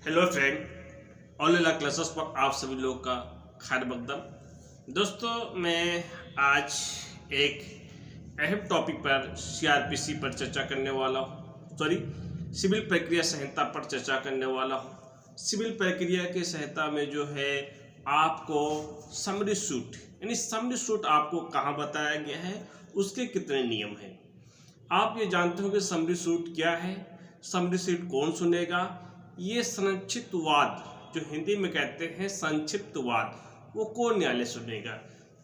Hello friend, online classes पर आप सभी लोग का खैर मकदम। दोस्तों, मैं आज एक अहम टॉपिक पर सीआरपीसी पर चर्चा करने वाला हूँ। सिविल प्रक्रिया संहिता पर चर्चा करने वाला हूँ। सिविल प्रक्रिया की संहिता में जो है आपको समरी सूट यानी समरी सूट आपको कहाँ बताया गया है, उसके कितने नियम हैं। आप ये जानते हो कि समरी सूट क्या है, समरी सूट कौन सुनेगा। ये संक्षिप्तवाद जो हिंदी में कहते हैं संक्षिप्तवाद, वो कौन न्यायालय सुनेगा।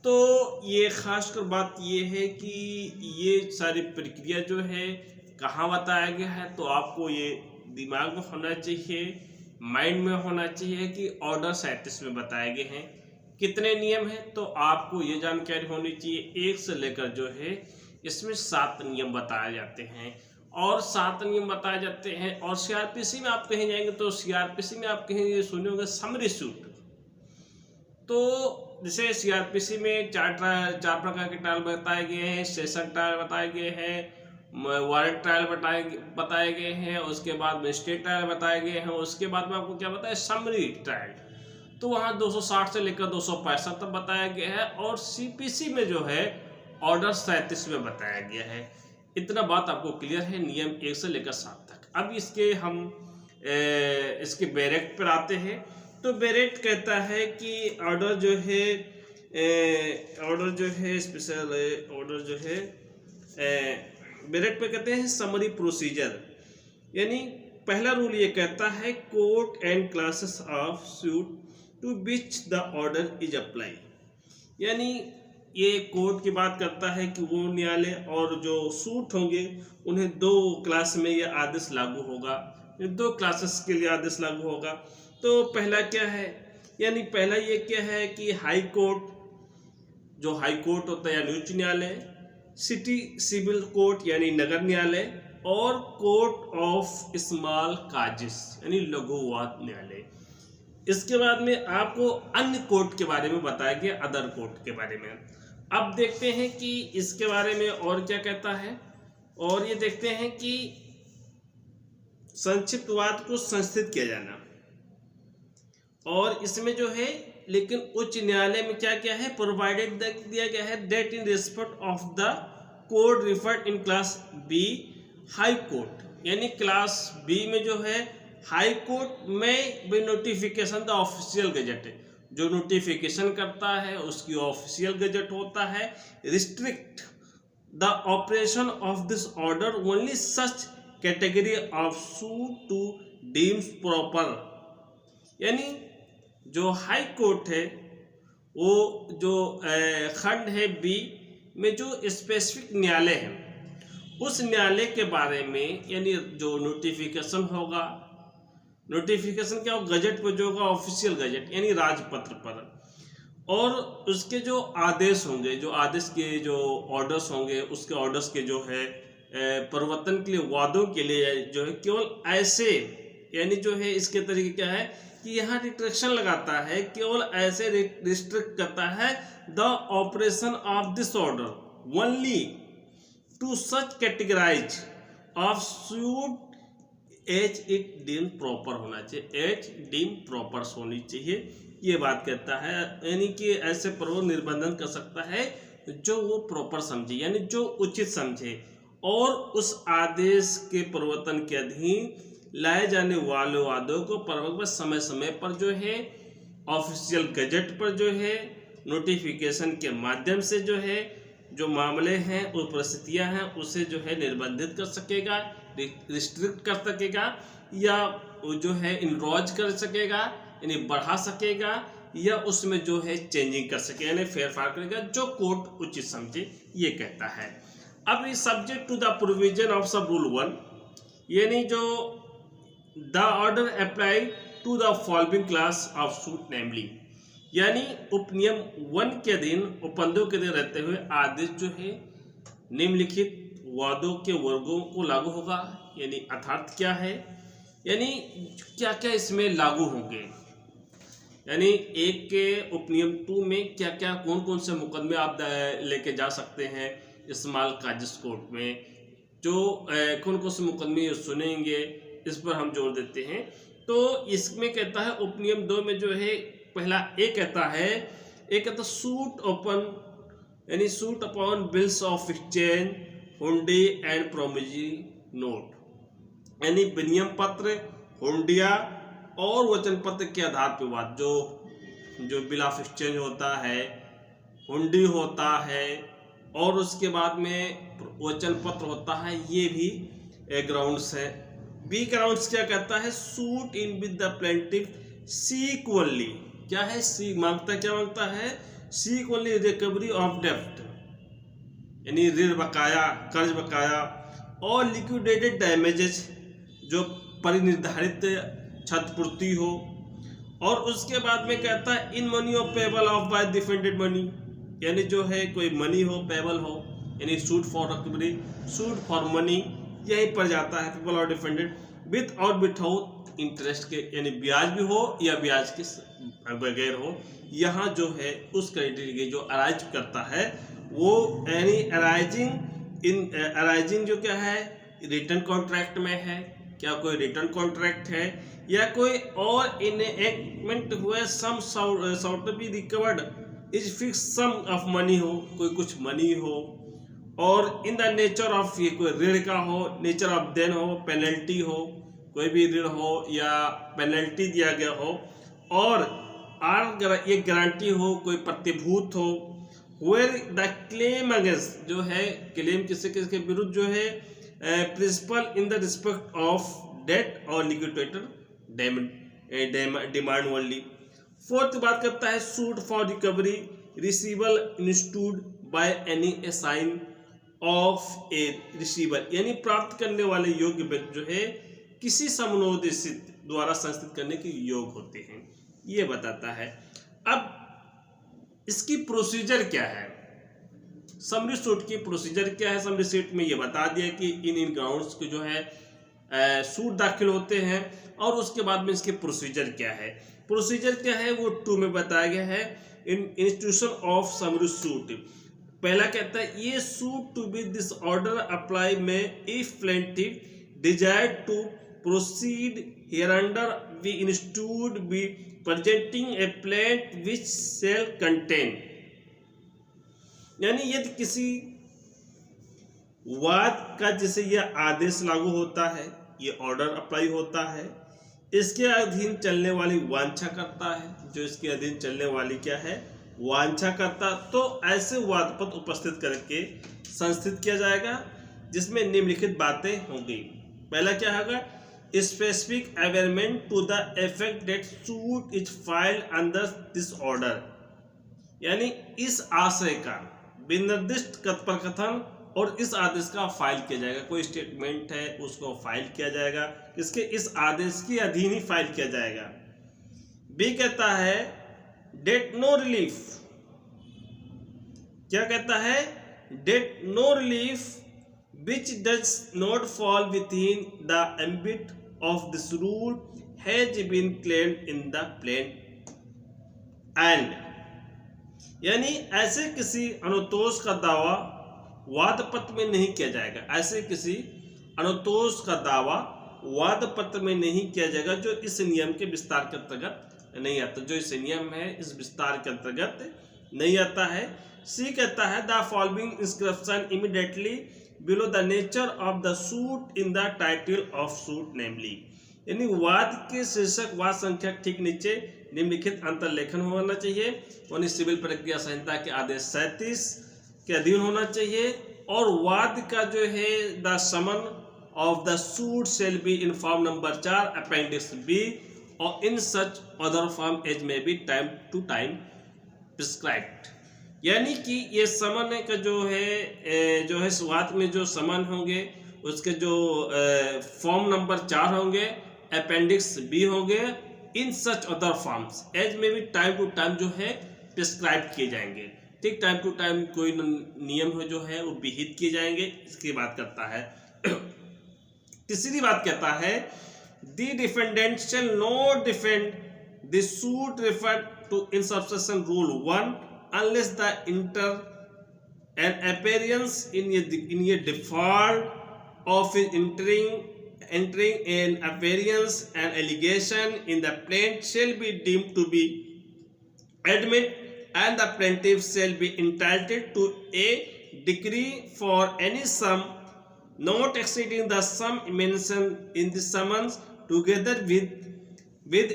तो ये खासकर बात ये है कि ये सारी प्रक्रिया जो है कहाँ बताया गया है, तो आपको ये दिमाग में होना चाहिए, माइंड में होना चाहिए कि ऑर्डर 37 में बताए गए हैं। कितने नियम हैं, तो आपको ये जानकारी होनी चाहिए। 1 से लेकर जो है इसमें 7 नियम बताए जाते हैं और 7 नियम बताए जाते हैं। और सीआरपीसी में आप कहीं जाएंगे तो सीआरपीसी में आप कहीं ये सुने होंगे समरी सूट। तो जैसे सीआरपीसी में चार प्रकार के ट्रायल बताए गए हैं। सेशन ट्रायल बताए गए हैं, वारंट ट्रायल बताए गए हैं, उसके बाद मजिस्ट्रेट ट्रायल बताए गए हैं, उसके बाद में आपको क्या बताया, समरी ट्रायल। तो वहाँ 260 से लेकर 265 तक बताया गया है। और सीपीसी में जो है ऑर्डर 37 में बताया गया है। इतना बात आपको क्लियर है नियम 1 से लेकर 7 तक। अब इसके बैरेक्ट पर आते हैं। तो बैरेक्ट कहता है कि ऑर्डर जो है स्पेशल ऑर्डर जो है बैरेक्ट पे कहते हैं समरी प्रोसीजर। यानी पहला रूल ये कहता है court and classes of suit to which the order is apply. यानी ये कोर्ट की बात करता है कि वो न्यायालय और जो सूट होंगे उन्हें 2 क्लास में ये आदेश लागू होगा, 2 क्लासेस के लिए आदेश लागू होगा। तो पहला क्या है, यानी पहला ये क्या है कि हाई कोर्ट, जो हाई कोर्ट होता है यानी उच्च न्यायालय, सिटी सिविल कोर्ट यानी नगर न्यायालय, और कोर्ट ऑफ स्मॉल काजिस यानी लघु वाद न्यायालय। इसके बाद में आपको अन्य कोर्ट के बारे में बताया गया, अदर कोर्ट के बारे में। अब देखते हैं कि इसके बारे में और क्या कहता है। और ये देखते हैं कि संक्षिप्तवाद को संस्थित किया जाना, और इसमें जो है लेकिन उच्च न्यायालय में क्या क्या है, प्रोवाइडेड दिया गया है that in respect of the court referred in class B high court. यानी क्लास बी में जो है हाई कोर्ट में भी नोटिफिकेशन द ऑफिशियल गजट, जो नोटिफिकेशन करता है उसकी ऑफिशियल गजट होता है। Restrict the operation of this order only such category of suit to deems proper. यानी जो हाई कोर्ट है, वो जो खंड है बी में जो स्पेसिफिक न्यायालय है, उस न्यायालय के बारे में यानी जो नोटिफिकेशन होगा, नोटिफिकेशन क्या हो, गजट पर जो होगा ऑफिशियल गजट यानी राजपत्र पर, और उसके जो आदेश होंगे, जो आदेश के जो ऑर्डर्स होंगे, उसके ऑर्डर्स के जो है परिवर्तन के लिए, वादों के लिए जो है केवल ऐसे, यानी जो है इसके तरीके क्या है कि यहाँ रिस्ट्रिक्शन लगाता है, केवल ऐसे रिस्ट्रिक्ट करता है the operation of this order only to such categorise of suit as it deem proper होना चाहिए, एच डीम प्रॉपर होनी चाहिए, ये बात कहता है। यानी कि ऐसे पर निर्बंधन कर सकता है जो वो प्रॉपर समझे, यानी जो उचित समझे, और उस आदेश के प्रवर्तन के अधीन लाए जाने वाले वादों को परवक समय समय पर जो है ऑफिशियल गजट पर जो है नोटिफिकेशन के माध्यम से जो है जो मामले हैं, वो परिस्थितियाँ हैं, उसे जो है निर्बंधित कर सकेगा, रिस्ट्रिक्ट कर सकेगा, या जो है इनरोज कर सकेगा यानी बढ़ा सकेगा, या उसमें जो है चेंजिंग कर सकेगा यानी फेरफार करेगा, जो कोर्ट उचित समझे, ये कहता है। अब ये subject to the provision of sub rule 1, यानी जो the order apply to the following class of suit namely, यानी उपनियम 1 के अधीन उपबंधों के अधीन रहते हुए आदेश जो है निम्नलिखित वादों के वर्गों को लागू होगा। यानी अर्थात क्या है, यानी क्या क्या इसमें लागू होंगे, यानी 1 के उपनियम 2 में क्या क्या कौन कौन से मुकदमे आप लेके जा सकते हैं स्मॉल काजिस कोर्ट में, जो कौन कौन से मुकदमे सुनेंगे, इस पर हम जोर देते हैं। तो इसमें कहता है उपनियम 2 में जो है पहला ए कहता है, एक कहता सूट ओपन यानी suit upon bills of exchange, हुंडी एंड प्रोमिजरी नोट, यानी विनियम पत्र, हुंडिया और वचन पत्र के आधार पर वाद, जो बिल ऑफ एक्सचेंज होता है, हुंडी होता है और उसके बाद में वचन पत्र होता है, ये भी ग्राउंड्स है। बी ग्राउंड्स क्या कहता है, suit in with the plaintiff seeks, क्या है सी मांगता, क्या मांगता है, सीक्वली रिकवरी ऑफ डेब्ट, यानी ऋण बकाया, कर्ज बकाया और लिक्विडेटेड डैमेजेस, जो परिनिर्धारित क्षतिपूर्ति हो। और उसके बाद में कहता है in money of payable of by defended money, यानी जो है कोई मनी हो पेबल हो, यानी suit for recovery, suit for money यहीं पर जाता है, पेबल और डिफेंडेड, विथ और विथआउट इंटरेस्ट के, यानी ब्याज भी हो या ब्याज के बगैर हो। यहाँ जो है उस क्राइटेरिया जो अराइज करता है वो, यानी अराइजिंग जो क्या है रिटर्न कॉन्ट्रैक्ट में है, क्या कोई रिटर्न कॉन्ट्रैक्ट है या कोई और इनएक्टमेंट हुए, sum sought be recovered is fix sum of money हो, कोई कुछ मनी हो, और इन द नेचर ऑफ, ये कोई ऋण का हो, नेचर ऑफ देन हो, पेनल्टी हो, कोई भी ऋण हो या पेनल्टी दिया गया हो, और ये गारंटी हो, कोई प्रतिभूत हो, वेयर द क्लेम अगेंस्ट, जो है क्लेम किसी के विरुद्ध जो है, principal in the respect of debt और लिक्विडेटर डिमांड ओनली। फोर्थ बात करता है suit for recovery receivable institute by any assign of a receiver, यानी प्राप्त करने वाले योग्य व्यक्ति जो है किसी समनोदेशित द्वारा संस्थित करने के योग होते हैं, ये बताता है। अब इसकी प्रोसीजर क्या है, समरी सूट की प्रोसीजर क्या है, समरी सूट में ये बता दिया कि इन ग्राउंड्स के जो है सूट दाखिल होते हैं, और उसके बाद में इसके प्रोसीजर क्या है, प्रोसीजर क्या है वो 2 में बताया गया है। इंस्टीट्यूशन ऑफ समरी सूट, पहला कहता है ये suit to be this order apply में if plaintiff desire to proceed hereunder we institute be presenting a plaint which shall contain, यानी यदि किसी वाद का जिसे यह आदेश लागू होता है, ये ऑर्डर अप्लाई होता है, इसके अधीन चलने वाली वांछा करता है, जो इसके अधीन चलने वाली क्या है वांछा करता, तो ऐसे वाद पत्र उपस्थित करके संस्थित किया जाएगा जिसमें निम्नलिखित बातें होंगी। पहला क्या होगा, specific averment to the effect that suit is filed under this order, यानी इस आशय का विनिर्दिष्ट प्रकथन और इस आदेश का फाइल किया जाएगा, कोई स्टेटमेंट है उसको फाइल किया जाएगा, इसके इस आदेश के अधीन ही फाइल किया जाएगा। बी कहता है डेट नो रिलीफ, क्या कहता है, that no relief which does not fall within the ambit of this rule has been claimed in the plain end, यानी ऐसे किसी अनुतोष का दावा वाद पत्र में नहीं किया जाएगा, ऐसे किसी अनुतोष का दावा वाद पत्र में नहीं किया जाएगा जो इस नियम के विस्तार के अंतर्गत नहीं आता, जो इस नियम है इस विस्तार के अंतर्गत नहीं आता है। सी कहता है the following inscription immediately below the nature of the suit in the title of suit namely, यानी वाद के शीर्षक वाद संख्या ठीक नीचे निम्नलिखित अंतर्लेखन होना चाहिए, यानी सिविल प्रक्रिया संहिता के आदेश 37 के अधीन होना चाहिए, और वाद का जो है the summon of the suit shall be in form number 4 appendix B और in such other form as may be time to time prescribed, यानी कि ये समन का जो है वाद में जो समन होंगे उसके जो फॉर्म नंबर 4 होंगे, अपेंडिक्स बी होंगे, इन सच अदर फॉर्म्स एज में भी टाइम टू टाइम जो है प्रिस्क्राइब किए जाएंगे, ठीक टाइम टू टाइम कोई नियम हो जो है वो विहित किए जाएंगे, इसकी बात करता है। तीसरी बात कहता है the defendant shall not defend the suit referred to in subsection rule 1 unless the inter an appearance in a default of his entering entering an appearance and allegation in the plaint shall be deemed to be admit, and the plaintiff shall be entitled to a decree for any sum not exceeding the sum mentioned in the summons, together with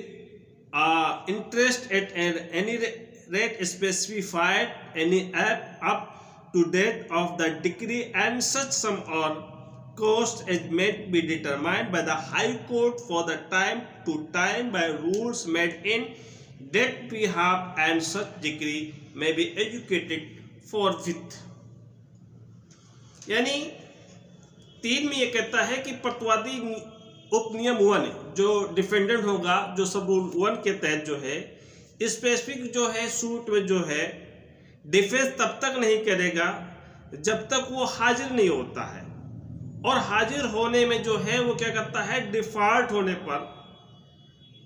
interest at any rate specified any up to date of the decree, and such sum or cost as may be determined by the High Court for the time to time by rules made in that behalf, and such decree may be executed forthwith। यानी 3 में ये कहता है कि प्रतिवादी उपनियम 1 जो defendant होगा, जो सब रूल 1 के तहत जो है स्पेसिफिक जो है सूट में जो है डिफेंस तब तक नहीं करेगा जब तक वो हाजिर नहीं होता है, और हाजिर होने में जो है वो क्या करता है, डिफॉल्ट होने पर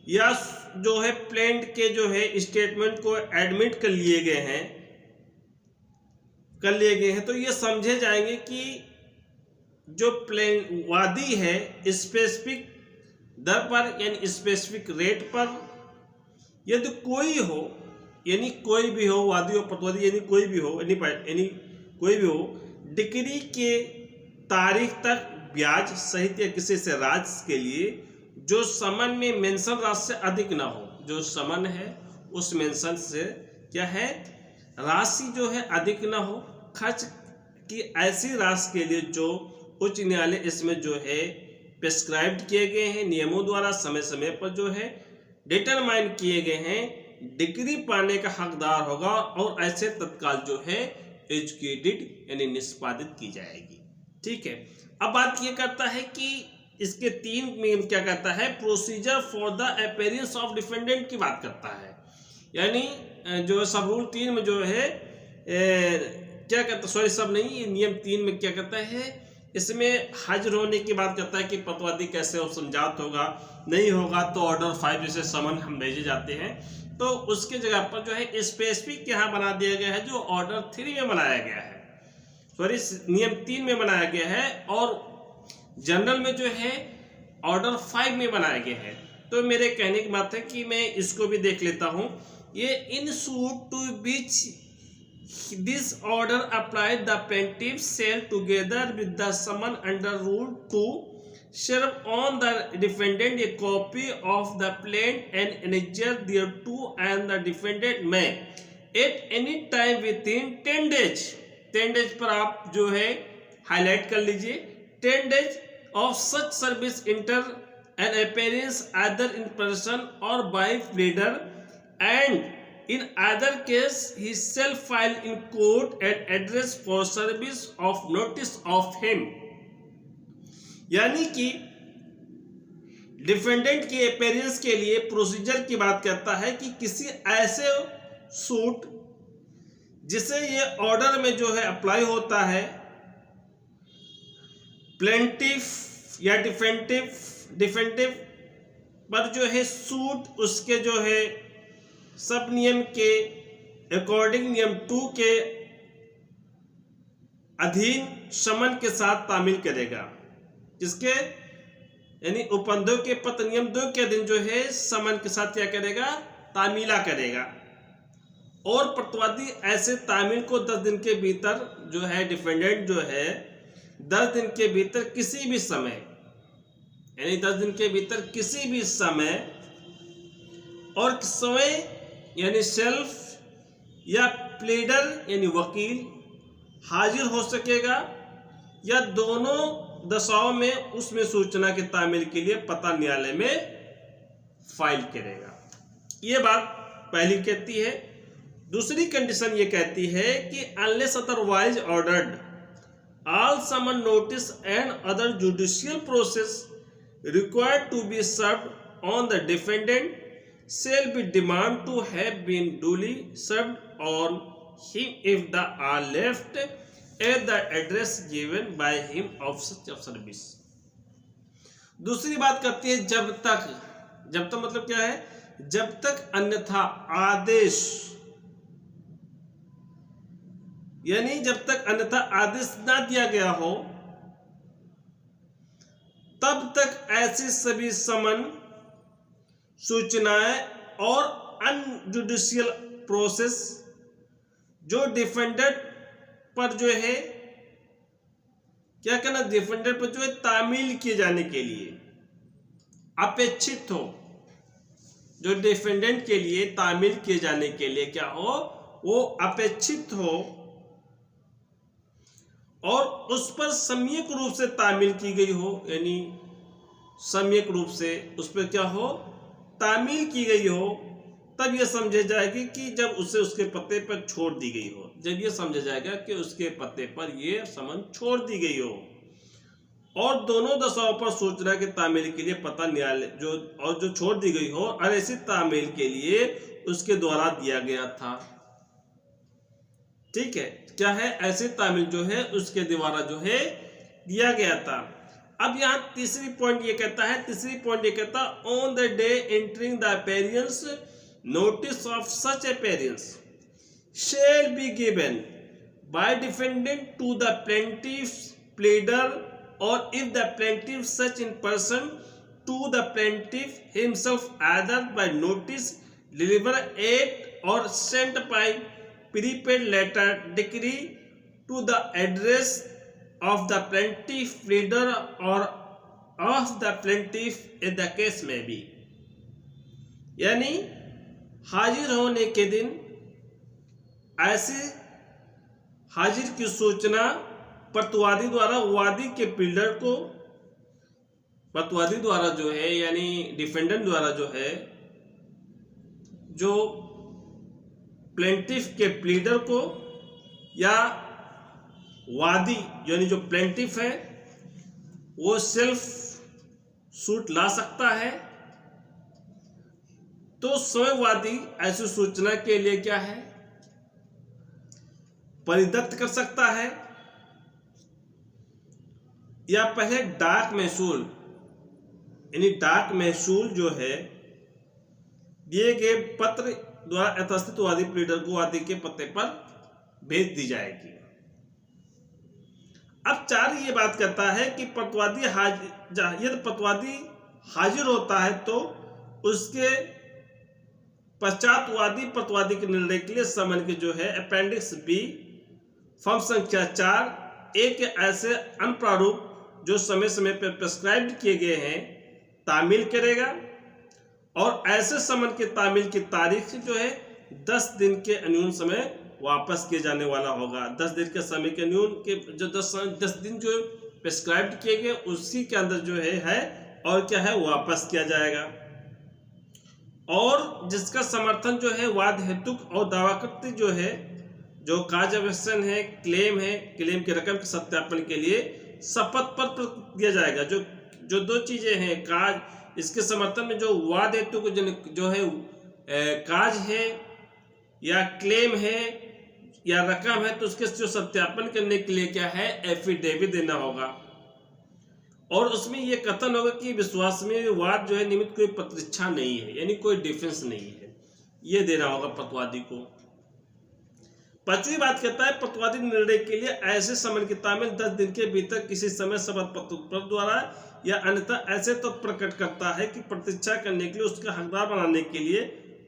या जो है प्लेंट के जो है स्टेटमेंट को एडमिट कर लिए गए हैं तो ये समझे जाएंगे कि जो वादी है स्पेसिफिक दर पर यानी स्पेसिफिक रेट पर, यदि कोई हो यानी कोई भी हो, वादी और प्रतिवादी यानी कोई भी हो, यानी कोई भी हो, डिक्री के तारीख तक ब्याज सहित या किसी से राशि के लिए जो समन में मेंशन राशि से अधिक ना हो, जो समन है उस मेंशन से क्या है राशि जो है अधिक ना हो, खर्च की ऐसी राशि के लिए जो उच्च न्यायालय इसमें जो है प्रेस्क्राइब्ड किए गए हैं, नियमों द्वारा समय समय पर जो है डिटरमाइन किए गए हैं, डिग्री पाने का हकदार होगा, और ऐसे तत्काल जो है एजुकेटेड यानी निष्पादित की जाएगी। ठीक है, अब बात ये करता है कि इसके 3 में क्या कहता है, procedure for the appearance of defendant की बात करता है। यानी जो सब रूल 3 में जो है क्या कहता है, सॉरी सब नहीं, ये नियम 3 में क्या कहता है, इसमें हाजिर होने की बात करता है कि प्रतिवादी कैसे और समझात होगा, नहीं होगा तो ऑर्डर 5 जैसे समन हम भेजे जाते हैं, तो उसके जगह पर जो है स्पेसिफिक यहाँ बना दिया गया है जो ऑर्डर 3 में बनाया गया है, सॉरी नियम 3 में बनाया गया है, और जनरल में जो है ऑर्डर 5 में बनाया गया है। तो मेरे कहने की बात है कि मैं इसको भी देख लेता हूं। ये in suit to which this order applied the plaintiff shall together with the summon under rule 2 serve on the defendant a copy of the plaint and annexure thereto, and the defendant may at any time within 10 days 10 days पर आप जो है highlight कर लीजिए, 10 days of such service enter an appearance either in person or by pleader, and in either case he shall file in court an address for service of notice of him। यानी कि defendant के appearance के लिए procedure की बात करता है कि किसी ऐसे सूट जिसे ये ऑर्डर में जो है अप्लाई होता है, प्लेंटिफ या डिफेंटिव पर जो है सूट उसके जो है सब नियम के अकॉर्डिंग नियम 2 के अधीन समन के साथ तामील करेगा, जिसके यानी उपबंधों के पत्र नियम 2 के अधीन जो है समन के साथ क्या करेगा, तामीला करेगा, और प्रतिवादी ऐसे तामील को 10 दिन के भीतर जो है डिफेंडेंट जो है 10 दिन के भीतर किसी भी समय यानी 10 दिन के भीतर किसी भी समय और समय यानी सेल्फ या प्लीडर यानी वकील हाजिर हो सकेगा, या दोनों दशाओं में उसमें सूचना की तामील के लिए पता न्यायालय में फाइल करेगा। ये बात पहली कहती है। दूसरी कंडीशन ये कहती है कि unless otherwise ordered all summon notice and other judicial process required to be served on the defendant shall be demanded to have been duly served on him if the are left at the address given by him of such of service। दूसरी बात करती है जब तक मतलब क्या है, जब तक अन्यथा आदेश यानी जब तक अन्यथा आदेश ना दिया गया हो, तब तक ऐसी सभी समन, सूचनाएं और अनजुडिशियल प्रोसेस जो डिफेंडेंट पर जो है क्या करना, डिफेंडेंट पर जो है तामील किए जाने के लिए अपेक्षित हो, जो डिफेंडेंट के लिए तामील किए जाने के लिए क्या हो, वो अपेक्षित हो और उस पर सम्यक रूप से तामील की गई हो, यानी सम्यक रूप से उस पर क्या हो, तामील की गई हो, तब यह समझा जाएगी कि जब उसे उसके पते पर छोड़ दी गई हो, जब यह समझा जाएगा कि उसके पते पर यह समन छोड़ दी गई हो और दोनों दशाओं पर सूचना के तामील के लिए पता न्यायालय जो छोड़ दी गई हो और ऐसी तामील के लिए उसके द्वारा दिया गया था। ठीक है, क्या है, ऐसी तामील जो है उसके द्वारा जो है दिया गया था। अब यहाँ तीसरी पॉइंट ये कहता है on the day entering the appearance notice of such appearance shall be given by defendant to the plaintiff's pleader, or if the plaintiff such in person to the plaintiff himself, either by notice delivered at or sent by prepaid letter decree to the address of the plaintiff pleader or of the plaintiff as the case may be। यानी हाजिर होने के दिन ऐसे हाजिर की सूचना प्रतिवादी द्वारा वादी के प्लीडर को, प्रतिवादी द्वारा जो है यानी डिफेंडेंट द्वारा जो है, जो प्लेंटिफ के प्लीडर को या वादी यानी जो प्लेंटिफ है वो सेल्फ सूट ला सकता है, तो स्वयंवादी ऐसी सूचना के लिए क्या है, परिदत्त कर सकता है, या पहले डाक महसूल यानी डाक महसूल जो है दिए गए पत्र द्वारा यथास्थित वादी प्लीडर को वादी के पते पर भेज दी जाएगी। अब 4 ये बात कहता है कि प्रतिवादी यदि प्रतिवादी हाजिर होता है तो उसके पश्चात वादी प्रतिवादी के निर्णय के लिए समन के जो है अपेंडिक्स बी फॉर्म संख्या 4 ए के ऐसे अनुप्रारूप जो समय समय पर प्रेस्क्राइब्ड किए गए हैं तामील करेगा, और ऐसे समन के तामील की तारीख जो है 10 दिन के अन्यून समय वापस किए जाने वाला होगा। 10 दिन के समय के अन्यून के जो 10 दिन जो प्रेस्क्राइब्ड किए गए उसी के अंदर जो है और क्या है वापस किया जाएगा। और जिसका समर्थन जो है वाद हेतुक और दावाकृत जो है, जो काजवेशन है, क्लेम की रकम के सत्यापन के लिए शपथ पत्र दिया जाएगा। जो 2 चीजें हैं, काज इसके समर्थन में जो वाद हेतुक जो है काज है या क्लेम है या रकम है, तो उसके जो सत्यापन करने के लिए क्या है एफिडेविट देना होगा, और उसमें यह कथन होगा कि विश्वसनीय वाद जो है निमित्त कोई प्रतिष्ठा नहीं है, यानी कोई डिफेंस नहीं है, ये देना होगा प्रतिवादी को। 5वीं बात कहता है प्रतिवादी निर्णय के लिए ऐसे समन की तामील 10 दिन के भीतर किसी समय शपथ पत्र द्वारा या अन्यथा ऐसे तथ्य प्रकट करता है कि प्रतीक्षा करने के लिए उसका हकदार बनाने के लिए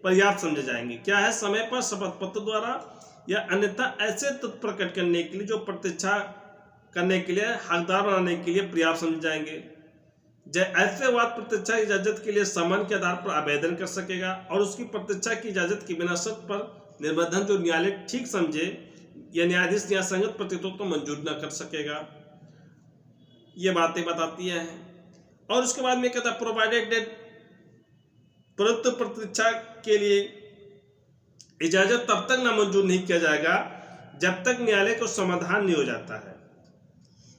पर्याप्त समझे जाएंगे। क्या है, समय पर शपथ पत्र द्वारा या अन्यथा ऐसे तथ्य प्रकट करने के लिए जो प्रतीक्षा करने के लिए हकदार बनाने के लिए पर्याप्त समझे जाएंगे। ऐसे वाद प्रतीक्षा की इजाजत के लिए समन के आधार पर आवेदन कर सकेगा और उसकी प्रतीक्षा की इजाजत की बिना शर्त पर निर्बंधन जो न्यायालय ठीक समझे या न्यायाधीश या संगत प्रतीतों को मंजूर न कर सकेगा। ये बातें बताती है। और उसके बाद में कहता है प्रोवाइडेड डेट प्रयुक्त प्रतीक्षा के लिए इजाजत तब तक नामंजूर नहीं किया जाएगा जब तक न्यायालय को समाधान नहीं हो जाता है।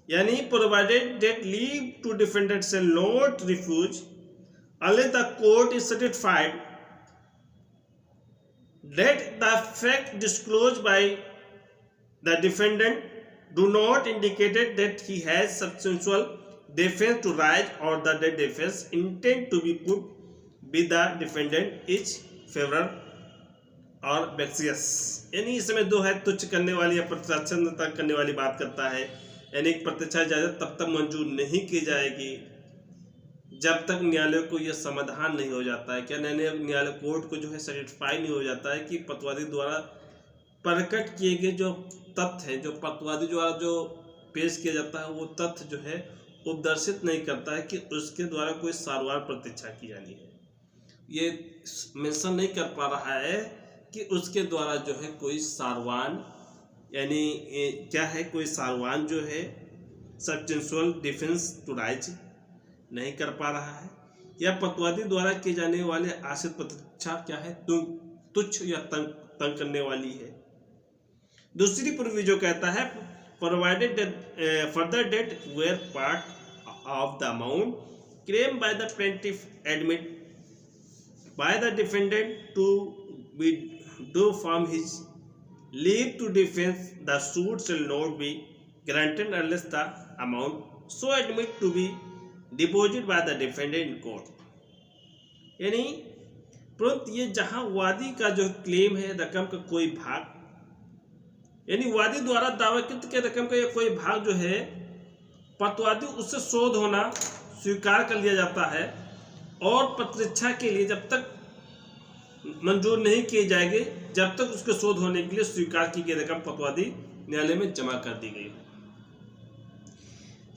यानी provided that leave to defendant shall not refuse unless the court is satisfied that the fact disclosed by the defendant do not indicate that he has substantial defense to rise or that the defense intend to be put with the defendant is favor और vexatious। यानी इसमें 2 है, तुच्छ करने वाली या प्रत्याशनता करने वाली बात करता है। यानी प्रतीक्षा इजाजत तब तक मंजूर नहीं की जाएगी जब तक न्यायालय को यह समाधान नहीं हो जाता है, क्या न्यायालय कोर्ट को जो है सेटिस्फाई नहीं हो जाता है कि प्रतिवादी द्वारा प्रकट किए गए जो तथ्य है, जो प्रतिवादी द्वारा जो पेश किया जाता है, वो तथ्य जो है उपदर्शित नहीं करता है कि उसके द्वारा कोई सारवार प्रतीक्षा की जानी है। ये मेंशन नहीं कर पा रहा है कि उसके द्वारा जो है कोई सारवान, यानी क्या है, कोई सारवान जो है सब्सटेंशियल डिफेंस टू राइज नहीं कर पा रहा है, या प्रतिवादी द्वारा किए जाने वाले आश्रित प्रतीक्षा क्या है, तुच्छ या तंग करने वाली है। दूसरी प्रोविजो कहता है provided further that where part of the amount claim by the plaintiff admit by the defendant to be due from his leave to defence the suit shall not be granted unless the amount so admit to be deposit by the defendant in court. यानी परंतु ये जहां वादी का जो claim है रकम का कोई भाग, यानी वादी द्वारा दावाकृत के रकम का कोई भाग जो है प्रतिवादी उससे शोध होना स्वीकार कर लिया जाता है, और प्रतीक्षा के लिए जब तक मंजूर नहीं किए जाएंगे जब तक उसके शोध होने के लिए स्वीकार की गई रकम प्रतिवादी न्यायालय में जमा कर दी गई।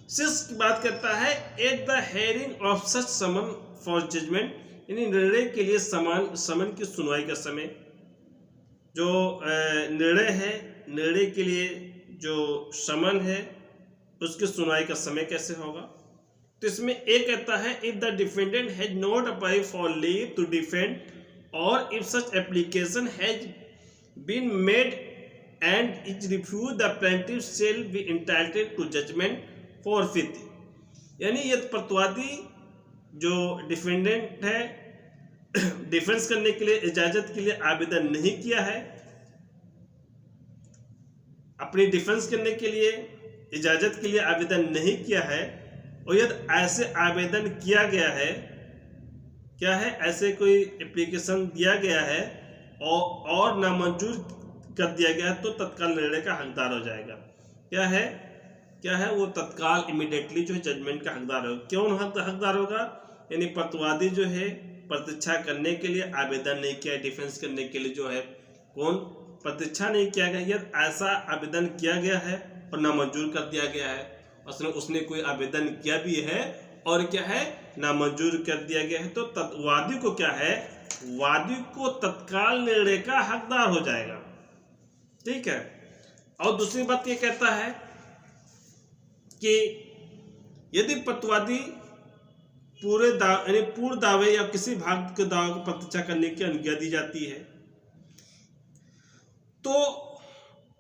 सिक्स की बात करता है at the hearing of such summon for judgement, यानी निर्णय के लिए समन की सुनवाई का समय, जो निर्णय है, निर्णय के लिए जो समन है उसकी सुनवाई का समय कैसे होगा। तो इसमें एक कहता है if the defendant has not apply for leave to defend और if such application has been made and is refuse the plaintiff shall be entitled to judgment forthwith. यानी ये प्रतिवादी जो डिफेंडेंट है डिफेंस करने के लिए इजाजत के लिए आवेदन नहीं किया है, अपनी डिफेंस करने के लिए इजाजत के लिए आवेदन नहीं किया है, और यदि ऐसे आवेदन किया गया है, क्या है, ऐसे कोई एप्लीकेशन दिया गया है और नामंजूर कर दिया गया है, तो तत्काल निर्णय का हकदार हो जाएगा। क्या है वो तत्काल इमीडिएटली जो है जजमेंट का हकदार होगा। क्यों हकदार होगा, यानी प्रतिवादी जो है प्रतीक्षा करने के लिए आवेदन नहीं किया, डिफेंस करने के लिए जो है प्रतीक्षा नहीं किया गया, यदि ऐसा आवेदन किया गया है और नामंजूर कर दिया गया है, उसने कोई आवेदन किया भी है और क्या है नामंजूर कर दिया गया है, तो वादी को क्या है, वादी को तत्काल निर्णय का हकदार हो जाएगा। ठीक है। और दूसरी बात ये कहता है कि यदि प्रतिवादी पूर्ण दावे या किसी भाग के दावे को प्रतीक्षा करने की अनुज्ञा दी जाती है, तो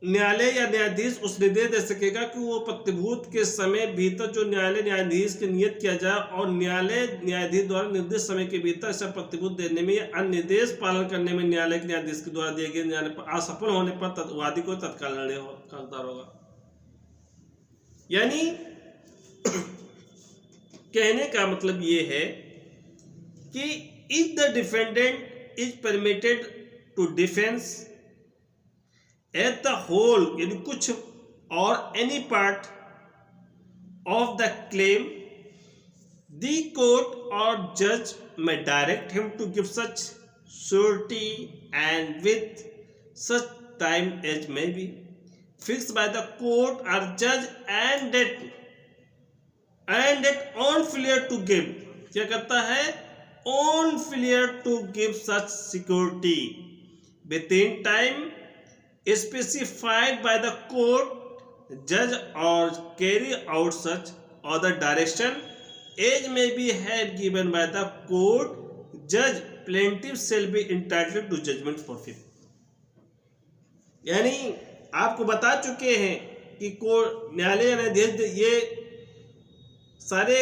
न्यायालय या न्यायाधीश उस निर्देश दे सकेगा कि वो प्रतिभूत के समय भीतर जो न्यायालय न्यायाधीश के नियत किया जाए, और न्यायालय न्यायाधीश द्वारा निर्दिष्ट समय के भीतर ऐसा प्रतिभूत देने में या अन्य निर्देश पालन करने में न्यायालय के न्यायाधीश के द्वारा दिए गए न्यायालय पर असफल होने पर वादी को तत्काल निर्णय का हकदार होगा। यानी कहने का मतलब ये है कि if the defendant is permitted to defence at the whole, यानी कुछ और any part of the claim, the court और जज may direct him to give such surety and with such time as may be fixed by the court or judge and that on failure to give, क्या करता है, on failure to give such security within time specified by the court, judge or carry out such other direction as may be have given by the court, judge, plaintiff shall be entitled to judgment forfeit। यानी आपको बता चुके हैं कि court न्यायालय न्यायाधीश ये सारे